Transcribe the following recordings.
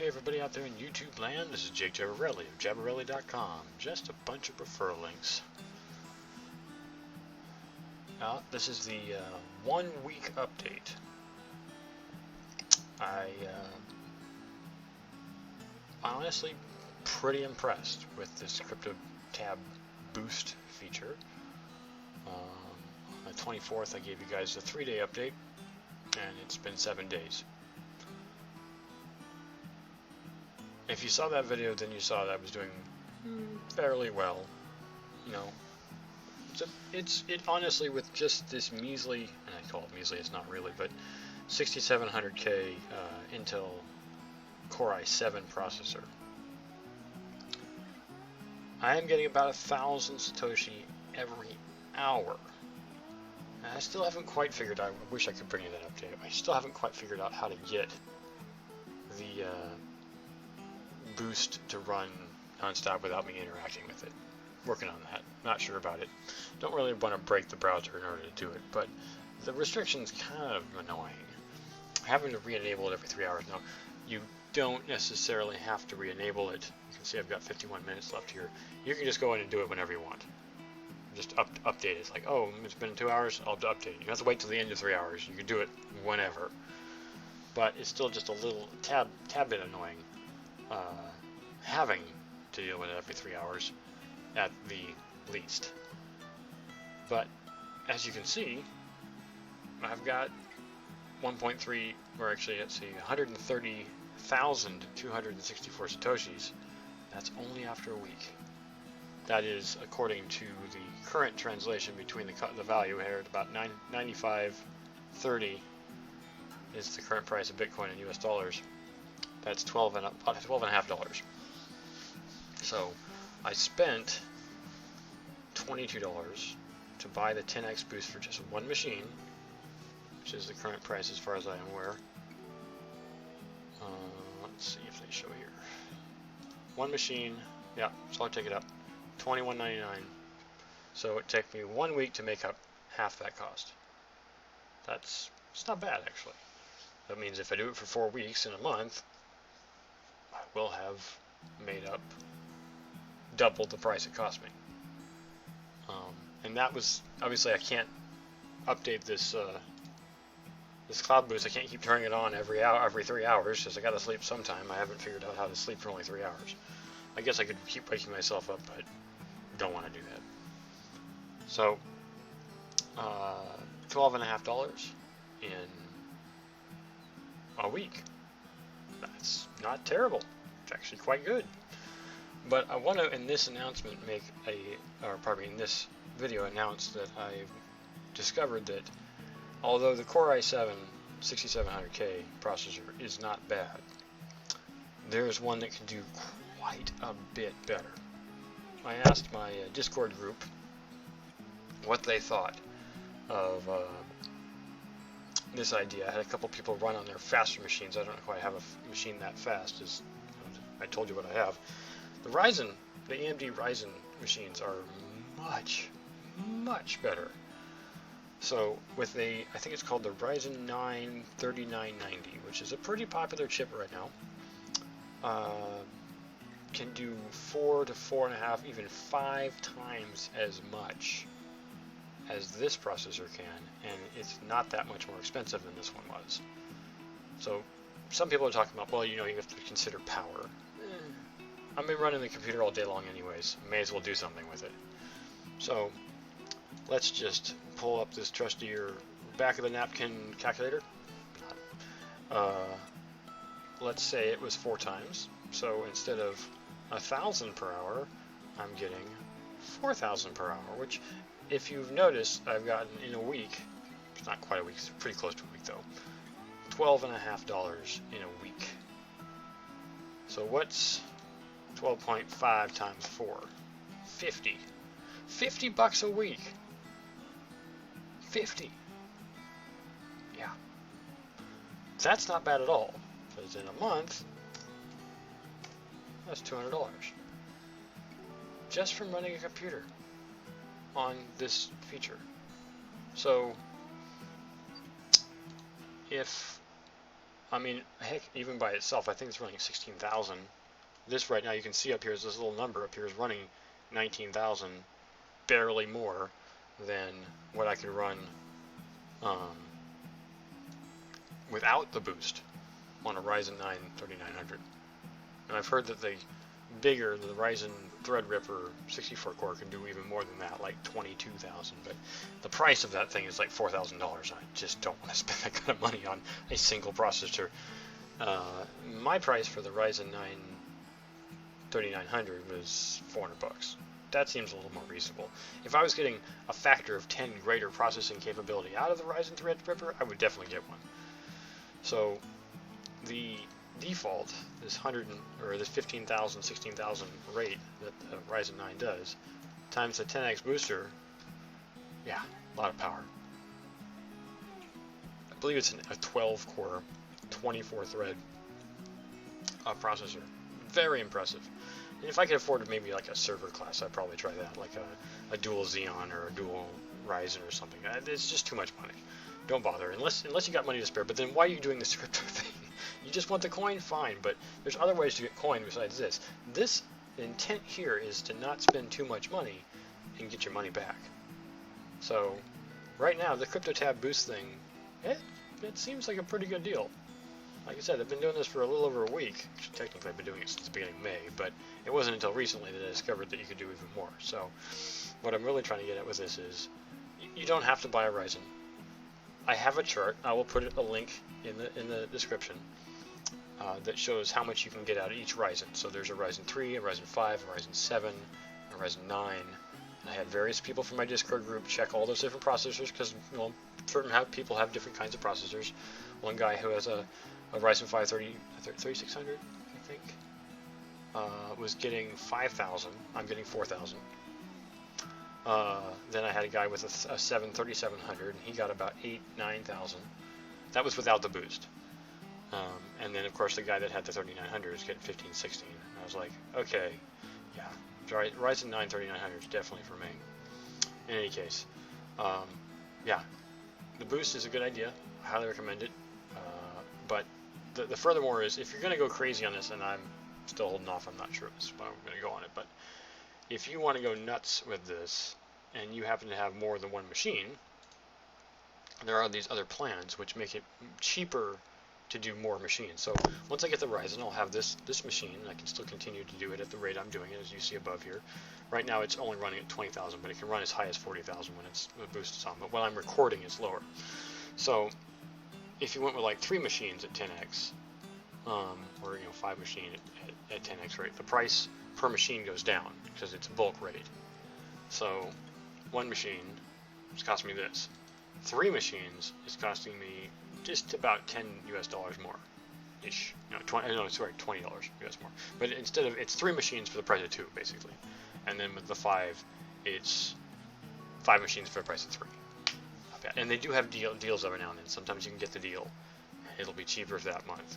Hey everybody out there in YouTube land, this is Jake Jabberelli of Jabberelli.com. Just a bunch of referral links. This is the 1 week update. I'm honestly pretty impressed with this CryptoTab boost feature. On the 24th I gave you guys a 3-day update, and it's been 7 days. If you saw that video, then you saw that I was doing fairly well. You know, it honestly, with just this measly, and I call it measly, it's not really, but 6700K Intel Core i7 processor, I am getting about 1,000 Satoshi every hour. And I still haven't quite figured out, I wish I could bring you that update, I still haven't quite figured out how to get the boost to run nonstop without me interacting with it. Working on that. Not sure about it. Don't really want to break the browser in order to do it, but the restriction's kind of annoying. Having to re-enable it every 3 hours. Now, you don't necessarily have to re-enable it. You can see I've got 51 minutes left here. You can just go in and do it whenever you want. Just update it. It's like, oh, it's been 2 hours, I'll update it. You don't have to wait till the end of 3 hours. You can do it whenever. But it's still just a little tad bit annoying. Having to deal with it every 3 hours at the least. But as you can see, I've got 1.3, or actually let's see, 130,264 Satoshis. That's only after a week. That is according to the current translation between the value here at about 95.30 is the current price of Bitcoin in US dollars. That's $12.50. So I spent $22 to buy the 10x boost for just one machine, which is the current price as far as I am aware. Let's see if they show here. One machine, yeah, so I'll take it up. $21.99. So it took me 1 week to make up half that cost. It's not bad actually. That means if I do it for 4 weeks in a month, I will have made up double the price it cost me. And that was, obviously I can't update this this cloud boost. I can't keep turning it on every 3 hours, because I gotta sleep sometime. I haven't figured out how to sleep for only 3 hours. I guess I could keep waking myself up, but don't want to do that. So $12.50 in a week. That's not terrible. It's actually quite good. But I want to, in this announcement, in this video, announce that I've discovered that although the Core i7 6700K processor is not bad, there's one that can do quite a bit better. I asked my Discord group what they thought of this idea. I had a couple people run on their faster machines. I don't quite have a machine that fast, as I told you what I have. The AMD Ryzen machines are much, much better. So with I think it's called the Ryzen 9 3990, which is a pretty popular chip right now, can do 4 to 4.5, even 5 times as much as this processor can, and it's not that much more expensive than this one was. So some people are talking about, well, you have to consider power. I've been running the computer all day long anyways. May as well do something with it. So let's just pull up this trustier back of the napkin calculator. Let's say it was 4 times. So instead of 1,000 per hour, I'm getting 4,000 per hour, which, if you've noticed, I've gotten in a week. It's not quite a week, it's pretty close to a week though. $12.50 in a week. So what's 12.5 times 4? 50. $50 a week. 50. Yeah. That's not bad at all. Because in a month, that's $200. Just from running a computer on this feature. So if I mean, heck, even by itself, I think it's running 16,000. This right now, you can see up here is this little number up here is running 19,000, barely more than what I could run without the boost on a Ryzen 9 3900. And I've heard that the Ryzen Threadripper 64 core can do even more than that, like 22,000. But the price of that thing is like $4,000. I just don't want to spend that kind of money on a single processor. My price for the Ryzen 9 3900 was $400. That seems a little more reasonable. If I was getting a factor of 10 greater processing capability out of the Ryzen Threadripper, I would definitely get one. So the default, this 15,000, 16,000 rate that the Ryzen 9 does, times the 10x booster, yeah, a lot of power. I believe it's a 12-core, 24-thread processor. Very impressive. And if I could afford maybe like a server class, I'd probably try that, like a dual Xeon or a dual Ryzen or something. It's just too much money. Don't bother, unless you got money to spare. But then why are you doing this crypto thing? You just want the coin, fine, but there's other ways to get coin besides this. This intent here is to not spend too much money and get your money back. So right now, the CryptoTab Boost thing, it seems like a pretty good deal. Like I said, I've been doing this for a little over a week. Technically, I've been doing it since the beginning of May, but it wasn't until recently that I discovered that you could do even more. So what I'm really trying to get at with this is you don't have to buy a Ryzen. I have a chart. I will put a link in the description that shows how much you can get out of each Ryzen. So there's a Ryzen 3, a Ryzen 5, a Ryzen 7, a Ryzen 9. And I had various people from my Discord group check all those different processors because certain people have different kinds of processors. One guy who has a Ryzen 5 3600, I think, was getting 5,000. I'm getting 4,000. Then I had a guy with a 7 3700, and he got about 9,000. That was without the boost. And then, of course, the guy that had the 3900 is getting 15, 16. And I was like, okay, yeah, Ryzen 9 3900 is definitely for me. In any case, yeah, the boost is a good idea. I highly recommend it. But the furthermore is, if you're going to go crazy on this, and I'm still holding off, I'm not sure this is when I'm going to go on it, but if you want to go nuts with this, and you happen to have more than one machine, there are these other plans which make it cheaper to do more machines. So once I get the Ryzen, I'll have this machine, and I can still continue to do it at the rate I'm doing it, as you see above here. Right now it's only running at 20,000, but it can run as high as 40,000 when the boost is on. But when I'm recording, it's lower. So if you went with like 3 machines at 10x, or 5 machine at 10x rate, the price per machine goes down because it's bulk rate. So 1 machine is costing me this. 3 machines is costing me just about $10 US more, ish. $20 US more. But instead of, it's 3 machines for the price of 2, basically. And then with the 5, it's 5 machines for the price of 3. Not bad. And they do have deals every now and then. Sometimes you can get the deal, and it'll be cheaper for that month.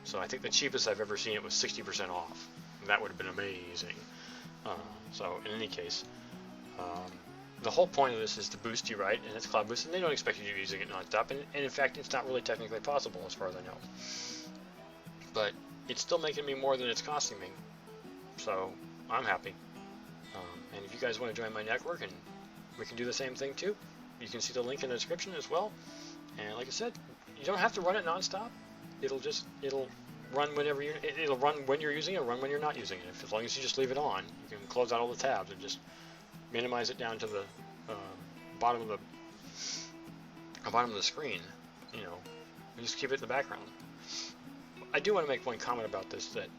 So I think the cheapest I've ever seen it was 60% off. And that would have been amazing. So in any case, the whole point of this is to boost you, right? And it's cloud boost, and they don't expect you to be using it non-stop. And in fact, it's not really technically possible as far as I know. But it's still making me more than it's costing me. So I'm happy. And if you guys want to join my network, and we can do the same thing too, you can see the link in the description as well. And like I said, you don't have to run it non-stop. It'll run whenever it'll run when you're using it, run when you're not using it. As long as you just leave it on, you can close out all the tabs and just minimize it down to the bottom of the screen, and just keep it in the background. I do want to make one comment about this, that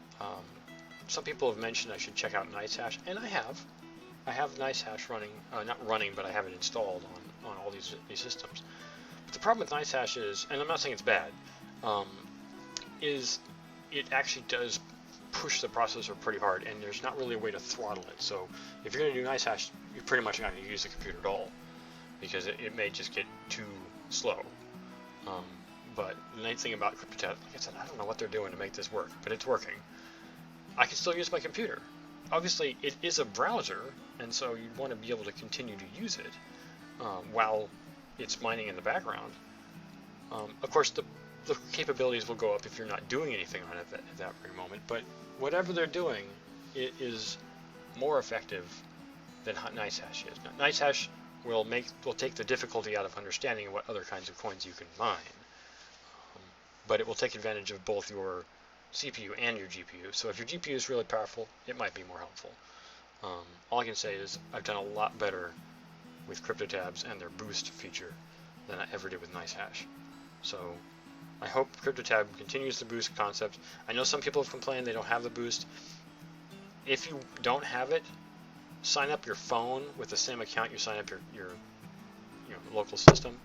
some people have mentioned I should check out NiceHash, and I have. I have NiceHash running, not running, but I have it installed on all these systems. But the problem with NiceHash is, and I'm not saying it's bad, is it actually does push the processor pretty hard, and there's not really a way to throttle it. So if you're going to do NiceHash, you're pretty much not going to use the computer at all, because it may just get too slow. But the nice thing about CryptoTab, like I said, I don't know what they're doing to make this work, but it's working. I can still use my computer. Obviously, it is a browser, and so you'd want to be able to continue to use it while it's mining in the background. Of course, the the capabilities will go up if you're not doing anything on it at that very moment. But whatever they're doing, it is more effective than NiceHash is. Now, NiceHash will take the difficulty out of understanding what other kinds of coins you can mine, but it will take advantage of both your CPU and your GPU. So if your GPU is really powerful, it might be more helpful. All I can say is I've done a lot better with CryptoTabs and their boost feature than I ever did with NiceHash. So I hope CryptoTab continues the boost concept. I know some people have complained they don't have the boost. If you don't have it, sign up your phone with the same account you sign up your local system,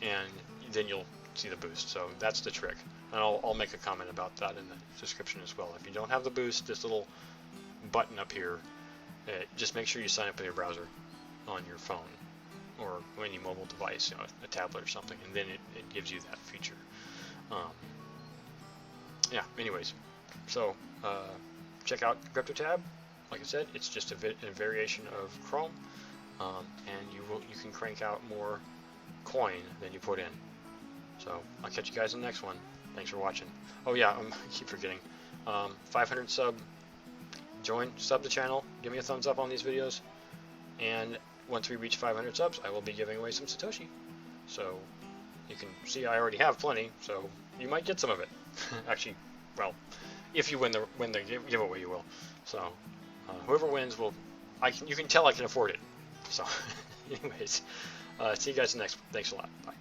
and then you'll see the boost. So that's the trick. And I'll make a comment about that in the description as well. If you don't have the boost, this little button up here, just make sure you sign up with your browser on your phone or any mobile device, a tablet or something, and then it gives you that feature. Yeah, anyways, so check out CryptoTab. Like I said, it's just a variation of Chrome, and you can crank out more coin than you put in. So I'll catch you guys in the next one. Thanks for watching. Oh yeah, I keep forgetting. 500 sub the channel, give me a thumbs up on these videos, and once we reach 500 subs, I will be giving away some Satoshi. So you can see I already have plenty, so you might get some of it. Actually, well, if you win the giveaway, you will. So whoever wins you can tell I can afford it. So anyways, see you guys next. Thanks a lot. Bye.